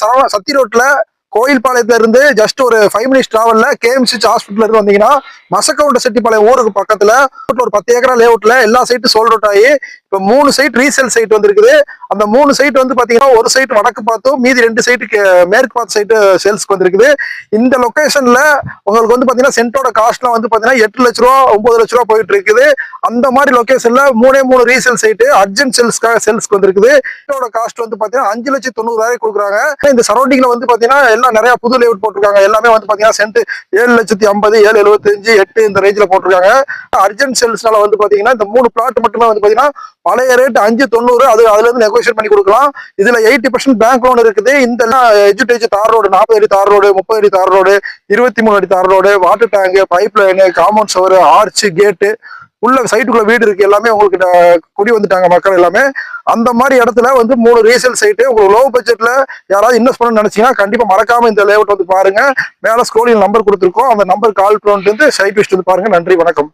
சத்தி ரோட்ல கோயில்பாளையத்துல இருந்து ஜஸ்ட் ஒரு 5 மினிட்ஸ் டிராவல்ல கேஎம்சிஹெச் ஹாஸ்பிட்டல் இருந்து வந்தீங்கன்னா மசக்கவுண்ட செட்டிப்பாளையம் ஊருக்கு பக்கத்துல ஒரு 10 ஏக்கரா லேஅவுட்ல எல்லா சைட்டும் சோல்ட் அவுட் ஆகி இப்ப 3 சைட் ரீசேல் சைட் வந்திருக்குது. அந்த 3 சைட் வந்து பாத்தீங்கன்னா ஒரு சைட் வடக்கு பார்த்தும் மீதி 2 சைட்டுக்கு மேற்கு பார்த்து சைட்டு சேல்ஸ்க்கு வந்திருக்குது. இந்த லொகேஷன்ல உங்களுக்கு வந்து பாத்தீங்கன்னா சென்டோட காஸ்ட்லாம் வந்து பாத்தீங்கன்னா 8 லட்ச ரூபா 9 லட்ச ரூபா போயிட்டு இருக்குது. அந்த மாதிரி லொகேஷன்ல 3 ரீசேல் சைட்டு அர்ஜென்ட் சேல்ஸ்க்கு வந்திருக்குது. இதோட காஸ்ட் வந்து பாத்தீங்கன்னா 5,90,000 கொடுக்குறாங்க. இந்த சரௌண்டிங்ல வந்து பாத்தீங்கன்னா எல்லாம் நிறைய புது லேஅவுட் போட்டிருக்காங்க. எல்லாமே வந்து பாத்தீங்கன்னா சென்ட் 7,50,000 7,75 8 இந்த ரேஞ்சில போட்டிருக்காங்க. அர்ஜென்ட் சேல்ஸ்னால வந்து பாத்தீங்கன்னா இந்த 3 பிளாட் மட்டுமே வந்து பாத்தீங்கன்னா பழைய ரேட் 5,90 அதுல இருந்து நெகோசியேட் பண்ணி கொடுக்கலாம். இதுல 80% பேங்க் லோன் இருக்குது. இந்த எஜுடேஜ் தார் ரோடு 40 அடி தார் ரோடு 30 அடி தார் ரோடு 23 அடி தார் road water tank pipe line compound சவர் ஆர்ச் கேட்டு உள்ள சைட்டுக்குள்ள வீடு இருக்கு. எல்லாமே உங்களுக்கு குடி வந்துட்டாங்க மக்கள் எல்லாமே. அந்த மாதிரி இடத்துல வந்து 3 ரீசேல் சைட்டு உங்களுக்கு லோ பட்ஜெட்ல யாராவது இன்வெஸ்ட் பண்ணணும்னு நினைச்சீங்கன்னா கண்டிப்பா மறக்காம இந்த லேஅவுட் வந்து பாருங்க. மேல ஸ்க்ரோலிங் நம்பர் கொடுத்துருக்கோம். அந்த நம்பர் கால் பண்ணிட்டு சைட் விசிட் வந்து பாருங்க. நன்றி, வணக்கம்.